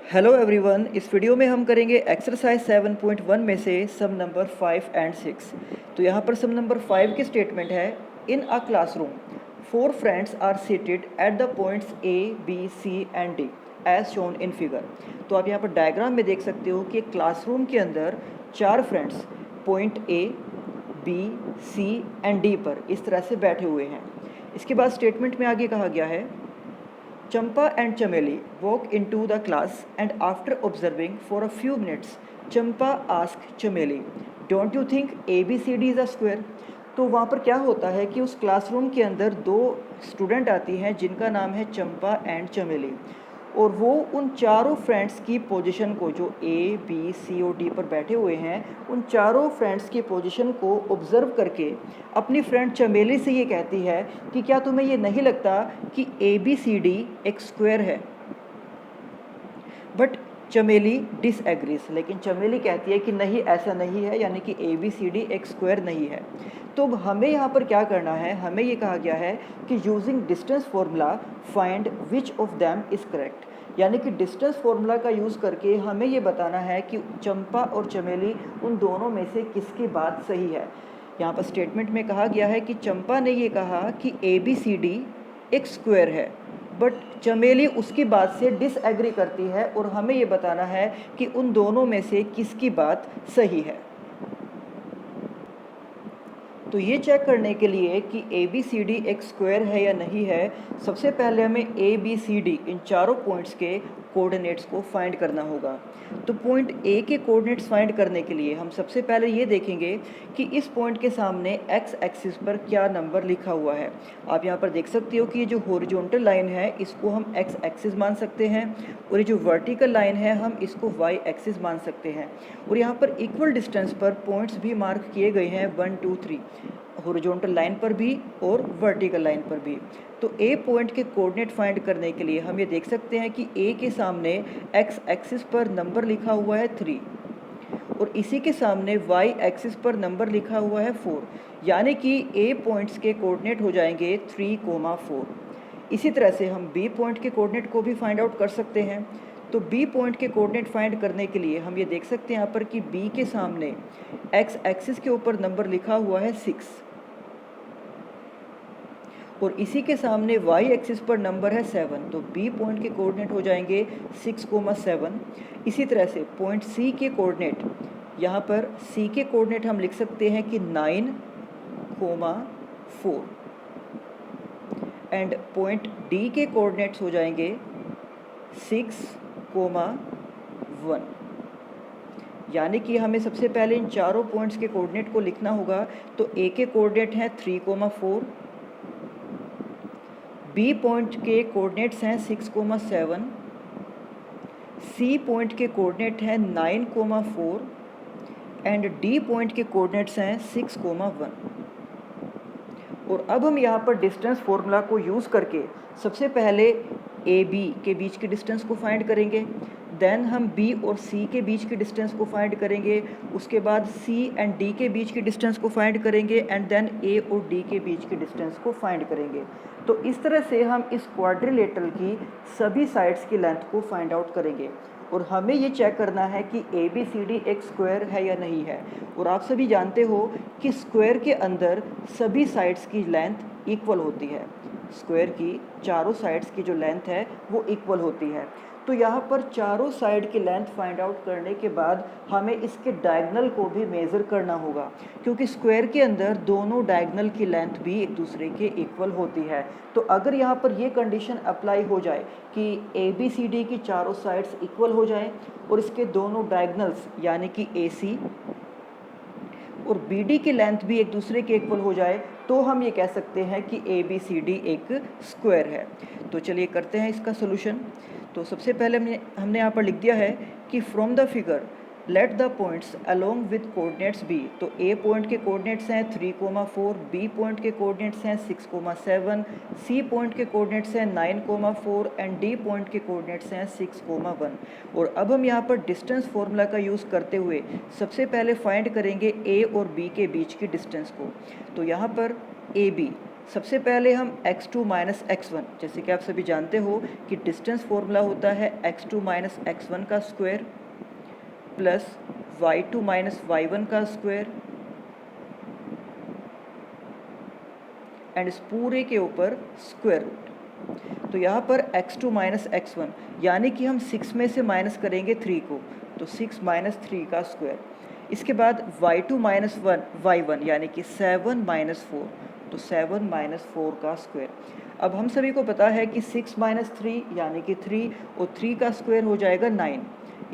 Hello everyone, इस video में हम करेंगे एक्सरसाइज 7.1 में से सम नंबर 5 एंड 6। तो यहाँ पर सम नंबर 5 की स्टेटमेंट है, in a classroom 4 friends are seated at the points A B C and D as shown in figure. तो आप यहाँ पर डायग्राम में देख सकते हो कि क्लासरूम के अंदर 4 friends point A B C and D पर इस तरह से बैठे हुए हैं। इसके बाद स्टेटमेंट में आगे कहा गया है, Champa and Chameli walk into the class and after observing for a few minutes, Champa asked Chameli, "Don't you think ABCD is a square?" तो वहाँ पर क्या होता है कि उस क्लासरूम के अंदर दो स्टूडेंट आती हैं जिनका नाम है चंपा एंड चमेली, और वो उन चारों फ्रेंड्स की पोजीशन को, जो ए बी सी और डी पर बैठे हुए हैं, उन चारों फ्रेंड्स की पोजीशन को ऑब्ज़र्व करके अपनी फ्रेंड चमेली से ये कहती है कि क्या तुम्हें ये नहीं लगता कि ए बी सी डी एक स्क्वायर है। बट चमेली डिसएग्रीज, लेकिन चमेली कहती है कि नहीं, ऐसा नहीं है, यानी कि ए बी सी डी एक स्क्वायर नहीं है। तो हमें यहाँ पर क्या करना है, हमें ये कहा गया है कि using distance formula find which of them is correct, यानी कि डिस्टेंस फार्मूला का यूज़ करके हमें ये बताना है कि चंपा और चमेली उन दोनों में से किसकी बात सही है। यहाँ पर स्टेटमेंट में कहा गया है कि चंपा ने ये कहा कि ए बी सी डी एक स्क्वायर है, बट चमेली उसकी बात से डिसएग्री करती है और हमें ये बताना है कि उन दोनों में से किसकी बात सही है। तो ये चेक करने के लिए कि ए बी सी डी एक स्क्वायर है या नहीं है, सबसे पहले हमें ए बी सी डी इन चारों पॉइंट्स के कोऑर्डिनेट्स को फाइंड करना होगा। तो पॉइंट ए के कोऑर्डिनेट्स फाइंड करने के लिए हम सबसे पहले ये देखेंगे कि इस पॉइंट के सामने एक्स एक्सिस पर क्या नंबर लिखा हुआ है। आप यहाँ पर देख सकते हो कि ये जो हॉरिजॉन्टल लाइन है इसको हम एक्स एक्सिस मान सकते हैं, और ये जो वर्टिकल लाइन है हम इसको वाई एक्सिस मान सकते हैं। और यहाँ पर इक्वल डिस्टेंस पर पॉइंट्स भी मार्क किए गए हैं, 1 2 3, हॉरिजॉन्टल लाइन पर भी और वर्टिकल लाइन पर भी। तो ए पॉइंट के कोऑर्डिनेट फाइंड करने के लिए हम ये देख सकते हैं कि ए के सामने एक्स एक्सिस पर नंबर लिखा हुआ है 3, और इसी के सामने वाई एक्सिस पर नंबर लिखा हुआ है 4, यानी कि ए पॉइंट्स के कोऑर्डिनेट हो जाएंगे 3, 4। इसी तरह से हम बी पॉइंट के कोऑर्डिनेट को भी फाइंड आउट कर सकते हैं। तो बी पॉइंट के कोऑर्डिनेट फाइंड करने के लिए हम ये देख सकते हैं यहाँ पर कि बी के सामने एक्स एक्सिस के ऊपर नंबर लिखा हुआ है 6, और इसी के सामने y एक्सिस पर नंबर है 7। तो b पॉइंट के कोऑर्डिनेट हो जाएंगे 6, 7। इसी तरह से पॉइंट c के कोऑर्डिनेट, यहाँ पर c के कोऑर्डिनेट हम लिख सकते हैं कि 9, 4, एंड पॉइंट d के कोऑर्डिनेट्स हो जाएंगे 6, 1। यानी कि हमें सबसे पहले इन चारों पॉइंट्स के कोऑर्डिनेट को लिखना होगा। तो a के कोऑर्डिनेट हैं 3, 4, बी पॉइंट के कोऑर्डिनेट्स हैं 6, 7, सी पॉइंट के कोऑर्डिनेट हैं 9, 4, एंड डी पॉइंट के कोऑर्डिनेट्स हैं 6, 1। और अब हम यहाँ पर डिस्टेंस फार्मूला को यूज़ करके सबसे पहले ए बी के बीच के डिस्टेंस को फाइंड करेंगे, देन हम बी और सी के बीच के डिस्टेंस को फाइंड करेंगे, उसके बाद सी एंड डी के बीच के डिस्टेंस को फाइंड करेंगे, एंड देन ए और डी के बीच के डिस्टेंस को फाइंड करेंगे। तो इस तरह से हम इस क्वाड्रिलेटरल की सभी साइड्स की लेंथ को फाइंड आउट करेंगे, और हमें ये चेक करना है कि ए बी सी डी एक स्क्वायर है या नहीं है। और आप सभी जानते हो कि स्क्वायर के अंदर सभी साइड्स की लेंथ इक्वल होती है, स्क्वायर की चारों साइड्स की जो लेंथ है वो इक्वल होती है। तो यहाँ पर चारों साइड की लेंथ फाइंड आउट करने के बाद हमें इसके डायगोनल को भी मेज़र करना होगा, क्योंकि स्क्वायर के अंदर दोनों डायगोनल की लेंथ भी एक दूसरे के इक्वल होती है। तो अगर यहाँ पर ये कंडीशन अप्लाई हो जाए कि ए बी सी डी की चारों साइड्स इक्वल हो जाएं और इसके दोनों डायगोनल्स यानी कि ए सी और बी डी की लेंथ भी एक दूसरे के इक्वल हो जाए, तो हम ये कह सकते हैं कि ए बी सी डी एक स्क्वायर है। तो चलिए करते हैं इसका सोल्यूशन। तो सबसे पहले हमने यहाँ पर लिख दिया है कि from the figure let the points along with coordinates B. तो ए पॉइंट के कोऑर्डिनेट्स हैं 3, 4, बी पॉइंट के कोऑर्डिनेट्स हैं 6, 7, सी पॉइंट के कोऑर्डिनेट्स हैं 9, 4, एंड डी पॉइंट के कोऑर्डिनेट्स हैं 6, 1। और अब हम यहाँ पर डिस्टेंस फार्मूला का यूज़ करते हुए सबसे पहले फाइंड करेंगे ए और बी के बीच की डिस्टेंस को। तो यहाँ पर ए बी सबसे पहले हम x2 माइनस x1, जैसे कि आप सभी जानते हो कि डिस्टेंस फॉर्मूला होता है x2 माइनस x1 का square plus y2 minus y1 का स्क्वायर एंड इस पूरे के ऊपर स्क्वायर रूट। तो यहाँ पर x2 माइनस x1 यानी कि हम 6 में से माइनस करेंगे 3 को, तो 6 माइनस 3 का स्क्वायर। इसके बाद y2 माइनस y1 यानी कि 7 माइनस 4, तो 7 माइनस 4 का स्क्वायर। अब हम सभी को पता है कि 6 माइनस 3 यानी कि 3 और 3 का स्क्वायर हो जाएगा 9।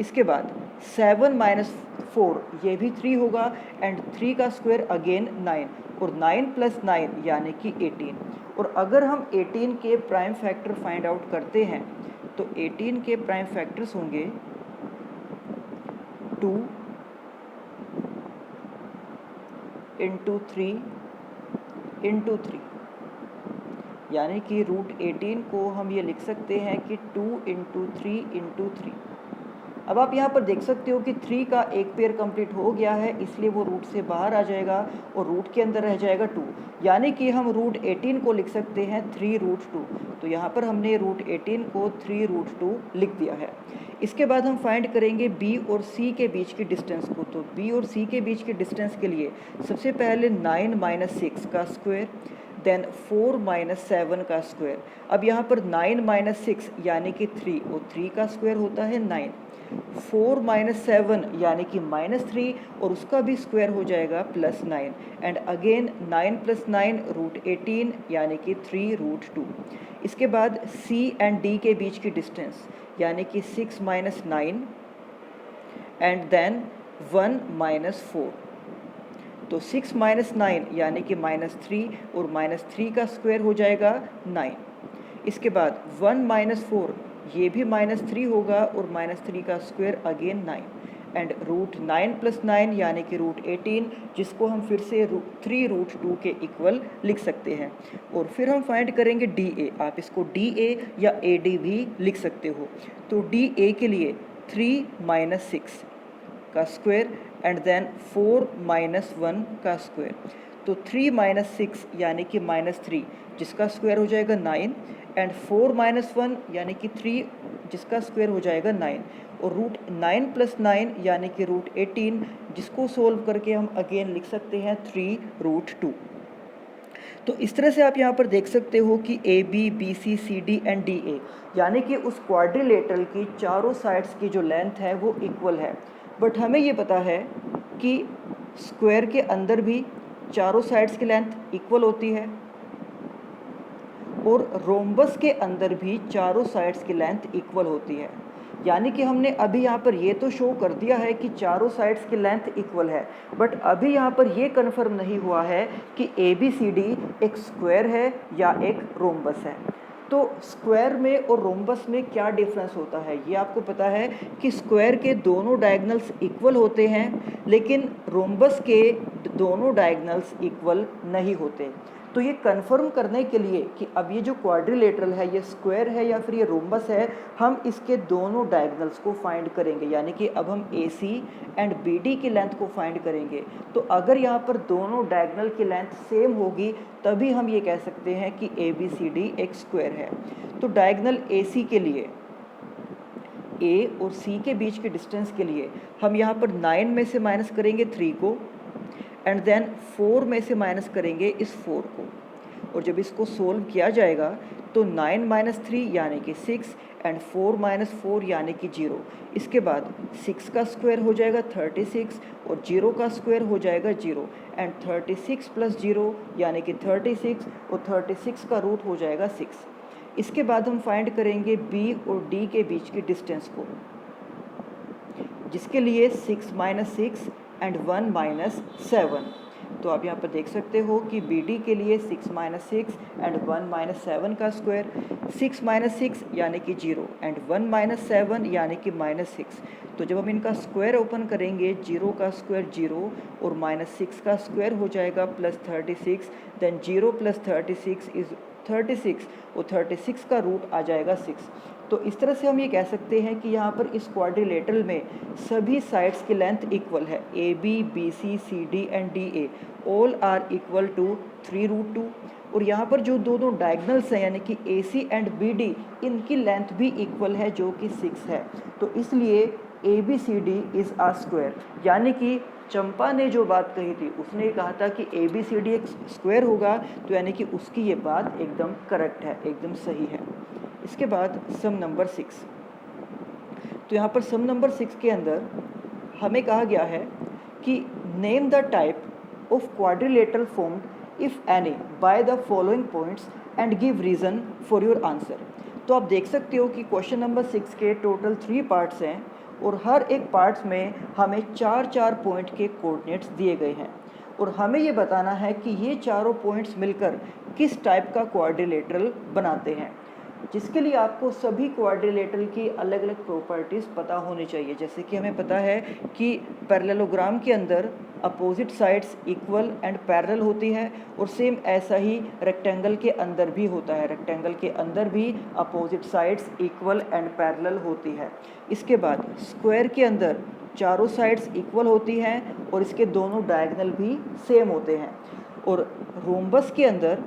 इसके बाद 7 माइनस 4 ये भी 3 होगा एंड 3 का स्क्वायर अगेन 9 और 9 प्लस 9 यानी कि 18। और अगर हम 18 के प्राइम फैक्टर फाइंड आउट करते हैं तो 18 के प्राइम फैक्टर्स होंगे 2 इंटू 3 इंटू 3, यानी कि रूट 18 को हम ये लिख सकते हैं कि 2 इंटू 3 इंटू 3। अब आप यहाँ पर देख सकते हो कि 3 का एक पेयर कंप्लीट हो गया है, इसलिए वो रूट से बाहर आ जाएगा और रूट के अंदर रह जाएगा 2, यानी कि हम रूट 18 को लिख सकते हैं 3 रूट 2। तो यहाँ पर हमने रूट 18 को 3 रूट 2 लिख दिया है। इसके बाद हम फाइंड करेंगे b और c के बीच की डिस्टेंस को। तो b और c के बीच की डिस्टेंस के लिए सबसे पहले 9 माइनस 6 का स्क्वायर, देन 4 माइनस 7 का स्क्वायर। अब यहाँ पर 9 माइनस 6 यानी कि 3 और 3 का स्क्वायर होता है 9, 4 माइनस 7 यानी कि माइनस 3 और उसका भी स्क्वायर हो जाएगा plus 9 and again 9 plus 9 root 18 यानी कि 3 रूट 2। इसके बाद c एंड d के बीच की डिस्टेंस यानी कि 6 माइनस 9 एंड देन 1 माइनस 4। तो 6 माइनस 9 यानी कि माइनस 3 और माइनस 3 का स्क्वायर हो जाएगा 9। इसके बाद 1 माइनस 4 ये भी माइनस 3 होगा और माइनस 3 का square again 9 and root 9 plus 9 यानी कि रूट 18, जिसको हम फिर से 3 रूट 2 के इक्वल लिख सकते हैं। और फिर हम फाइंड करेंगे DA, आप इसको DA या AD भी लिख सकते हो। तो DA के लिए 3 माइनस 6 का स्क्वायर एंड देन 4 माइनस 1 का स्क्वायर। तो 3 माइनस 6 यानी कि माइनस 3 जिसका स्क्वायर हो जाएगा 9 एंड 4 माइनस 1 यानी कि 3 जिसका स्क्वायर हो जाएगा 9 और रूट 9 प्लस 9 यानी कि रूट 18, जिसको सोल्व करके हम अगेन लिख सकते हैं 3 रूट 2। तो इस तरह से आप यहाँ पर देख सकते हो कि AB, BC, CD and DA यानी कि उस क्वाड्रिलेटरल की चारों साइड्स की जो लेंथ है वो इक्वल है। बट हमें ये पता है कि स्क्वायर के अंदर भी चारों साइड्स की लेंथ इक्वल होती है और रोम्बस के अंदर भी चारों साइड्स की लेंथ इक्वल होती है। यानी कि हमने अभी यहाँ पर ये तो शो कर दिया है कि चारों साइड्स की लेंथ इक्वल है, बट अभी यहाँ पर ये कन्फर्म नहीं हुआ है कि ABCD एक स्क्वायर है या एक रोम्बस है। तो स्क्वायर में और रोम्बस में क्या डिफरेंस होता है, ये आपको पता है कि स्क्वायर के दोनों डायगोनल्स इक्वल होते हैं, लेकिन रोम्बस के दोनों डायगोनल्स इक्वल नहीं होते। तो ये कंफर्म करने के लिए कि अब ये जो क्वाड्रिलेटरल है ये स्क्वायर है या फिर ये रोम्बस है, हम इसके दोनों डायगोनल्स को फाइंड करेंगे। यानी कि अब हम AC एंड BD की लेंथ को फाइंड करेंगे। तो अगर यहाँ पर दोनों डायगोनल की लेंथ सेम होगी तभी हम ये कह सकते हैं कि ABCD एक स्क्वायर है। तो डायगोनल AC के लिए A और C के बीच के डिस्टेंस के लिए हम यहाँ पर 9 में से माइनस करेंगे 3 को एंड देन 4 में से माइनस करेंगे इस 4 को, और जब इसको सोल्व किया जाएगा तो 9 माइनस 3 यानी कि 6 एंड 4 माइनस 4 यानी कि 0। इसके बाद 6 का स्क्वायर हो जाएगा 36 और 0 का स्क्वायर हो जाएगा 0 एंड 36 प्लस 0 यानी कि 36 और 36 का रूट हो जाएगा 6। इसके बाद हम फाइंड करेंगे B और D के बीच की डिस्टेंस को, जिसके लिए 6 माइनस 6 एंड 1 माइनस 7। तो आप यहाँ पर देख सकते हो कि BD के लिए 6 माइनस 6 एंड 1 माइनस 7 का स्क्वायर, 6 माइनस 6 यानी कि 0 एंड 1 माइनस 7 यानी कि माइनस 6। तो जब हम इनका स्क्वायर ओपन करेंगे 0 का स्क्वायर 0 और माइनस 6 का स्क्वायर हो जाएगा प्लस 36, देन 0 प्लस 36 इज 36 और 36 का रूट आ जाएगा 6। तो इस तरह से हम ये कह सकते हैं कि यहाँ पर इस क्वाड्रिलेटरल में सभी साइड्स की लेंथ इक्वल है। AB, BC, CD and DA all are equal to 3 root 2 और यहाँ पर जो दोनों डायगनल्स हैं यानी कि AC एंड BD, इनकी लेंथ भी इक्वल है जो कि 6 है। तो इसलिए ABCD इज़ अ स्क्वायर, यानी कि चंपा ने जो बात कही थी, उसने कहा था कि ABCD एक स्क्वायर होगा, तो यानी कि उसकी ये बात एकदम करेक्ट है, एकदम सही है। इसके बाद सम नंबर 6। तो यहाँ पर सम नंबर 6 के अंदर हमें कहा गया है कि name the type of quadrilateral formed if any by the following points and give reason for your answer. तो आप देख सकते हो कि क्वेश्चन नंबर 6 के टोटल 3 पार्ट्स हैं और हर एक पार्ट्स में हमें 4-4 पॉइंट के कोऑर्डिनेट्स दिए गए हैं और हमें ये बताना है कि ये चारों पॉइंट्स मिलकर किस टाइप का क्वाड्रिलेटरल बनाते हैं, जिसके लिए आपको सभी क्वाड्रिलेटरल की अलग अलग प्रॉपर्टीज़ पता होनी चाहिए। जैसे कि हमें पता है कि पैरेललोग्राम के अंदर opposite sides equal and parallel होती है और सेम ऐसा ही रेक्टेंगल के अंदर भी होता है, रेक्टेंगल के अंदर भी opposite sides equal and parallel होती है। इसके बाद स्क्वायर के अंदर चारों साइड्स इक्वल होती हैं और इसके दोनों डायगनल भी सेम होते हैं और रोम्बस के अंदर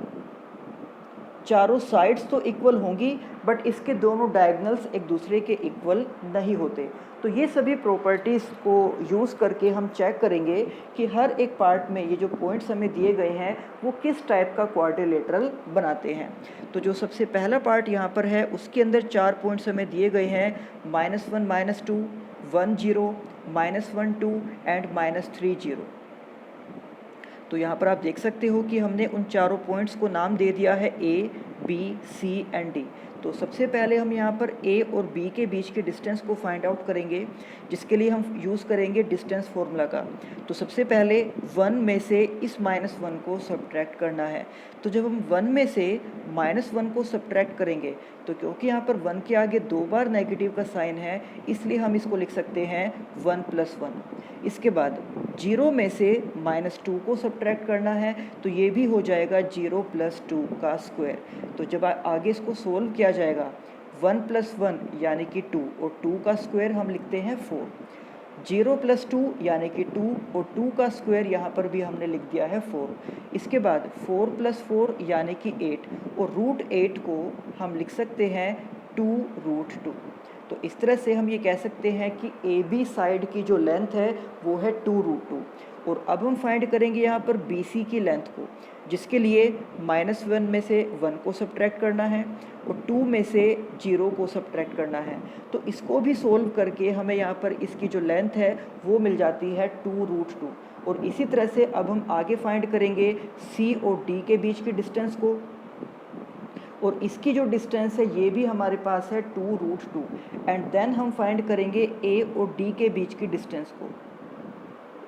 चारों साइड्स तो इक्वल होंगी बट इसके दोनों डायगनल्स एक दूसरे के इक्वल नहीं होते। तो ये सभी प्रॉपर्टीज़ को यूज़ करके हम चेक करेंगे कि हर एक पार्ट में ये जो पॉइंट्स हमें दिए गए हैं वो किस टाइप का क्वाड्रिलेटरल बनाते हैं। तो जो सबसे पहला पार्ट यहाँ पर है उसके अंदर 4 पॉइंट्स हमें दिए गए हैं, -1 -2 1 0 -1 2 एंड -3 0। तो यहाँ पर आप देख सकते हो कि हमने उन चारों पॉइंट्स को नाम दे दिया है A, B, C and D। तो सबसे पहले हम यहाँ पर A और B के बीच के डिस्टेंस को फाइंड आउट करेंगे, जिसके लिए हम यूज़ करेंगे डिस्टेंस फार्मूला का। तो सबसे पहले 1 में से इस -1 को सब्ट्रैक्ट करना है। तो जब हम 1 में से -1 को सब्ट्रैक्ट करेंगे तो क्योंकि यहाँ पर 1 के आगे 2 बार नेगेटिव का साइन है, इसलिए हम इसको लिख सकते हैं 1 + 1। इसके बाद 0 में से -2 को सब्ट्रैक्ट करना है, तो ये भी हो जाएगा 0 + 2 का स्क्वायर। तो जब आगे इसको सोल्व किया जाएगा 1 + 1 यानी कि 2 और 2 का स्क्वायर हम लिखते हैं 4। 0 + 2 यानी कि 2 और 2 का स्क्वायर यहाँ पर भी हमने लिख दिया है 4। इसके बाद 4 + 4 यानी कि 8 और √8 को हम लिख सकते हैं 2√2। तो इस तरह से हम ये कह सकते हैं कि AB साइड की जो लेंथ है वो है 2√2। और अब हम फाइंड करेंगे यहाँ पर BC की लेंथ को, जिसके लिए -1 में से 1 को सब्ट्रैक्ट करना है और 2 में से 0 को सब्ट्रैक्ट करना है। तो इसको भी सोल्व करके हमें यहाँ पर इसकी जो लेंथ है वो मिल जाती है 2√2। और इसी तरह से अब हम आगे फाइंड करेंगे C और D के बीच की डिस्टेंस को, और इसकी जो डिस्टेंस है ये भी हमारे पास है 2√2। एंड देन हम फाइंड करेंगे A और D के बीच की डिस्टेंस को,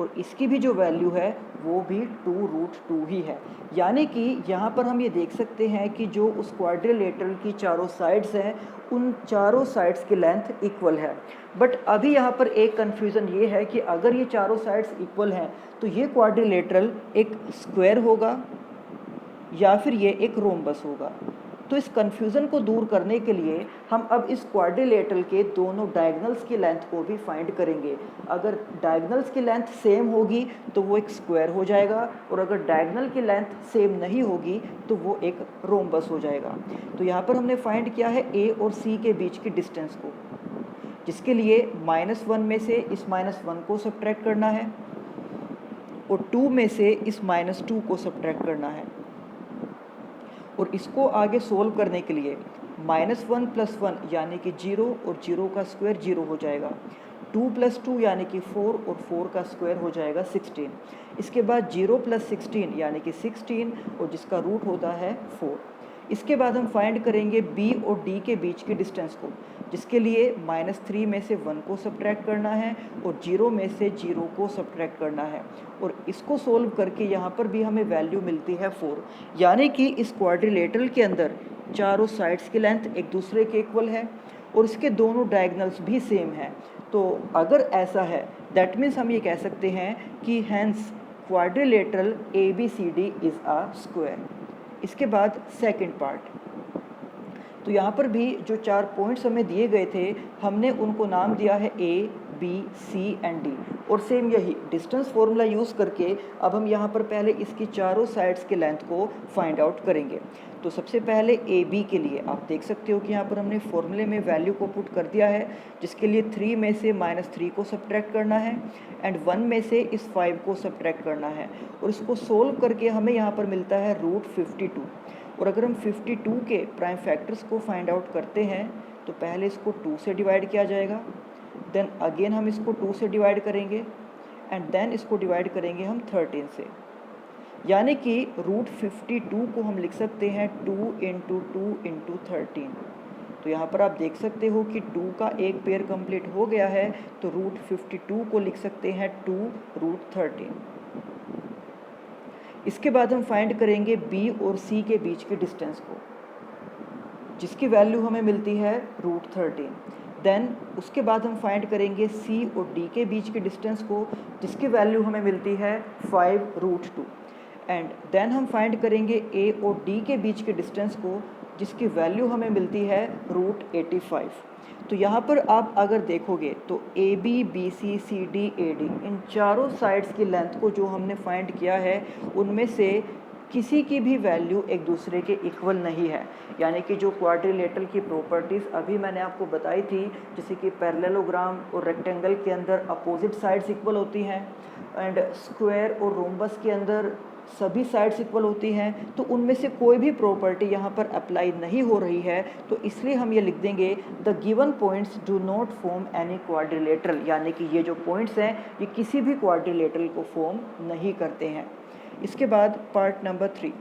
और इसकी भी जो वैल्यू है वो भी 2√2 ही है। यानी कि यहाँ पर हम ये देख सकते हैं कि जो उस क्वाड्रिलेटरल की चारों साइड्स हैं उन चारों साइड्स की लेंथ इक्वल है। बट अभी यहाँ पर एक कन्फ्यूज़न ये है कि अगर ये चारों साइड्स इक्वल हैं तो ये क्वाड्रिलेटरल एक स्क्वायर होगा या फिर ये एक रोम्बस होगा। तो इस कन्फ्यूज़न को दूर करने के लिए हम अब इस क्वाड्रिलेटरल के दोनों डायगनल्स की लेंथ को भी फाइंड करेंगे। अगर डायगनल्स की लेंथ सेम होगी तो वो एक स्क्वायर हो जाएगा, और अगर डायगनल की लेंथ सेम नहीं होगी तो वो एक रोम्बस हो जाएगा। तो यहाँ पर हमने फाइंड किया है A और C के बीच की डिस्टेंस को, जिसके लिए -1 में से इस -1 को सब्ट्रैक्ट करना है और 2 में से इस -2 को सब्ट्रैक्ट करना है। और इसको आगे सोल्व करने के लिए -1 + 1 यानी कि 0 और 0 का स्क्वायर 0 हो जाएगा। 2 + 2 यानी कि 4 और 4 का स्क्वायर हो जाएगा 16। इसके बाद 0 + 16 यानी कि 16 और जिसका रूट होता है 4। इसके बाद हम फाइंड करेंगे B और D के बीच की डिस्टेंस को, जिसके लिए -3 में से 1 को सब्ट्रैक्ट करना है और 0 में से 0 को सब्ट्रैक्ट करना है। और इसको सोल्व करके यहाँ पर भी हमें वैल्यू मिलती है 4। यानी कि इस क्वाड्रिलेटरल के अंदर चारों साइड्स की लेंथ एक दूसरे के इक्वल है और इसके दोनों डायगनल्स भी सेम हैं। तो अगर ऐसा है दैट मीन्स हम ये कह सकते हैं कि hence quadrilateral ABCD is a square. इसके बाद सेकंड पार्ट, तो यहाँ पर भी जो 4 पॉइंट्स हमें दिए गए थे हमने उनको नाम दिया है A, B, C and D. और सेम यही डिस्टेंस फॉर्मूला यूज़ करके अब हम यहाँ पर पहले इसकी चारों साइड्स के लेंथ को फाइंड आउट करेंगे। तो सबसे पहले ए बी के लिए आप देख सकते हो कि यहाँ पर हमने फॉर्मूले में वैल्यू को पुट कर दिया है, जिसके लिए 3 में से -3 को सब्ट्रैक्ट करना है एंड 1 में से इस 5 को सब्ट्रैक्ट करना है, और इसको सोल्व करके हमें यहाँ पर मिलता है √52। और अगर हम 52 के प्राइम फैक्टर्स को फाइंड आउट करते हैं तो पहले इसको 2 से डिवाइड किया जाएगा, देन अगेन हम इसको 2 से डिवाइड करेंगे एंड देन इसको डिवाइड करेंगे हम 13 से, यानी कि √52 को हम लिख सकते हैं 2 × 2 × 13। तो यहाँ पर आप देख सकते हो कि 2 का एक पेयर कंप्लीट हो गया है, तो √52 को लिख सकते हैं 2√13। इसके बाद हम फाइंड करेंगे बी और सी के बीच के डिस्टेंस को, जिसकी वैल्यू हमें मिलती है √13। देन उसके बाद हम फाइंड करेंगे सी और डी के बीच के डिस्टेंस को, जिसकी वैल्यू हमें मिलती है 5√2। एंड देन हम फाइंड करेंगे ए और डी के बीच के डिस्टेंस को, जिसकी वैल्यू हमें मिलती है √85। तो यहाँ पर आप अगर देखोगे तो A B, B C, C D, A D, इन चारों साइड्स की लेंथ को जो हमने फाइंड किया है उनमें से किसी की भी वैल्यू एक दूसरे के इक्वल नहीं है। यानी कि जो क्वाड्रिलेटरल की प्रॉपर्टीज़ अभी मैंने आपको बताई थी, जैसे कि पैरेललोग्राम और रेक्टेंगल के अंदर अपोजिट साइड्स इक्वल होती हैं एंड स्क्वायर और रोम्बस के अंदर सभी साइड्स इक्वल होती हैं, तो उनमें से कोई भी प्रॉपर्टी यहाँ पर अप्लाई नहीं हो रही है। तो इसलिए हम ये लिख देंगे the given points do not form any quadrilateral, यानी कि ये जो पॉइंट्स हैं ये किसी भी क्वाड्रिलेटरल को फॉर्म नहीं करते हैं। इसके बाद पार्ट नंबर 3।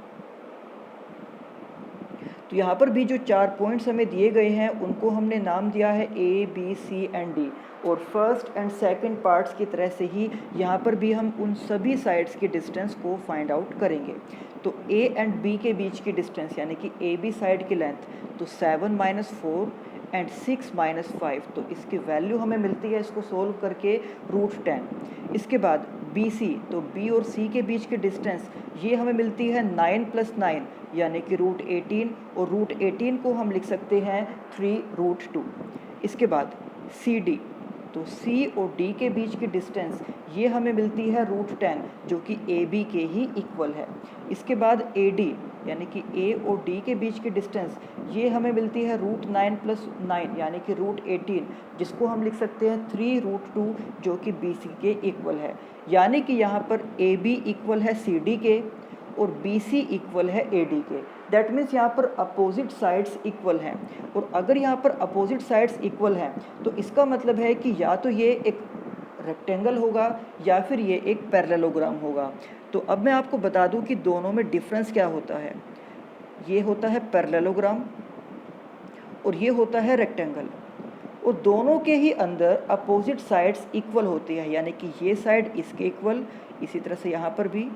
तो यहाँ पर भी जो 4 पॉइंट्स हमें दिए गए हैं उनको हमने नाम दिया है ए, बी, सी एंड डी, और फर्स्ट एंड सेकंड पार्ट्स की तरह से ही यहाँ पर भी हम उन सभी साइड्स के डिस्टेंस को फाइंड आउट करेंगे। तो ए एंड बी के बीच की डिस्टेंस यानी कि ए बी साइड की लेंथ, तो 7 - 4 एंड 6 - 5, तो इसकी वैल्यू हमें मिलती है इसको सोल्व करके √10। इसके बाद बी सी, तो बी और सी के बीच की डिस्टेंस ये हमें मिलती है 9 + 9 यानी कि √18, और √18 को हम लिख सकते हैं 3√2। इसके बाद सी डी, तो सी और डी के बीच की डिस्टेंस ये हमें मिलती है √10 जो कि ए बी के ही इक्वल है। इसके बाद ए डी यानी कि ए और डी के बीच की डिस्टेंस ये हमें मिलती है √9 + 9 यानी कि √18, जिसको हम लिख सकते हैं 3√2 जो कि बी सी के इक्वल है। यानी कि यहाँ पर ए बी इक्वल है सी डी के और बी सी इक्वल है ए डी के। दैट मीन्स यहाँ पर अपोजिट साइड्स इक्वल हैं, और अगर यहाँ पर अपोजिट साइड्स इक्वल हैं तो इसका मतलब है कि या तो ये एक रेक्टेंगल होगा या फिर ये एक पैरेललोग्राम होगा। तो अब मैं आपको बता दूं कि दोनों में डिफरेंस क्या होता है। ये होता है पैरेललोग्राम और ये होता है रेक्टेंगल, और दोनों के ही अंदर अपोजिट साइड्स इक्वल होती है, यानी कि ये साइड इसके इक्वल, इसी तरह से यहाँ पर भी,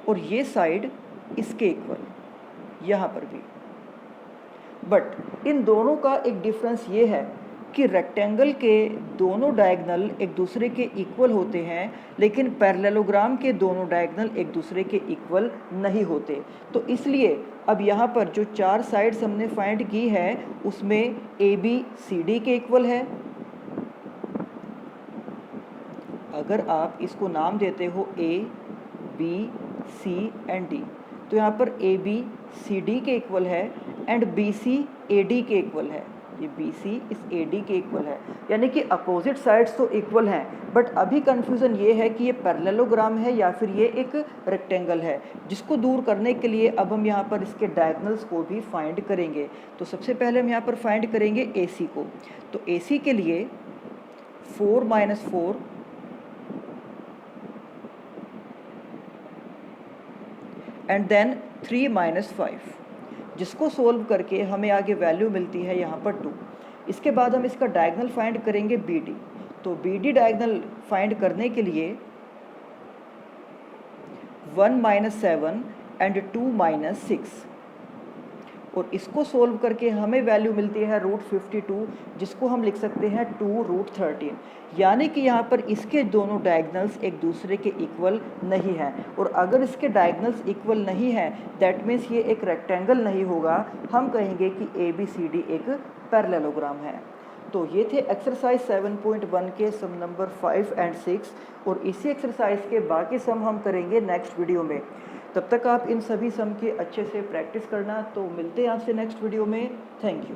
और ये साइड इसके इक्वल यहाँ पर भी। बट इन दोनों का एक डिफरेंस ये है कि रेक्टेंगल के दोनों डायगोनल एक दूसरे के इक्वल होते हैं, लेकिन पैरेललोग्राम के दोनों डायगोनल एक दूसरे के इक्वल नहीं होते। तो इसलिए अब यहाँ पर जो 4 साइड्स हमने फाइंड की है उसमें ए बी सी डी के इक्वल है। अगर आप इसको नाम देते हो A B C and D, तो यहाँ पर ए बी सी डी के इक्वल है and B C A D के इक्वल है। ये बी सी इस ए डी के इक्वल है, यानी कि अपोजिट साइड्स तो इक्वल हैं, बट अभी कन्फ्यूज़न ये है कि ये पैरेललोग्राम है या फिर ये एक रेक्टेंगल है, जिसको दूर करने के लिए अब हम यहाँ पर इसके डायगोनल्स को भी फाइंड करेंगे। तो सबसे पहले हम यहाँ पर फाइंड करेंगे ए सी को। तो ए सी के लिए 4 - 4 एंड देन 3 - 5, जिसको सोल्व करके हमें आगे वैल्यू मिलती है यहाँ पर 2। इसके बाद हम इसका डायगोनल फाइंड करेंगे बी डी। तो बी डी डायगोनल फाइंड करने के लिए 1 - 7 एंड 2 - 6, और इसको सोल्व करके हमें वैल्यू मिलती है √52, जिसको हम लिख सकते हैं 2√13। यानी कि यहाँ पर इसके दोनों डायगोनल्स एक दूसरे के इक्वल नहीं हैं, और अगर इसके डायगोनल्स इक्वल नहीं हैं दैट मीन्स ये एक रेक्टेंगल नहीं होगा, हम कहेंगे कि ए बी सी डी एक पैरेललोग्राम है। तो ये थे एक्सरसाइज 7.1 के सम नंबर 5 एंड 6 और इसी एक्सरसाइज के बाकी सम हम करेंगे नेक्स्ट वीडियो में। तब तक आप इन सभी सम की अच्छे से प्रैक्टिस करना। तो मिलते हैं आपसे नेक्स्ट वीडियो में। Thank you.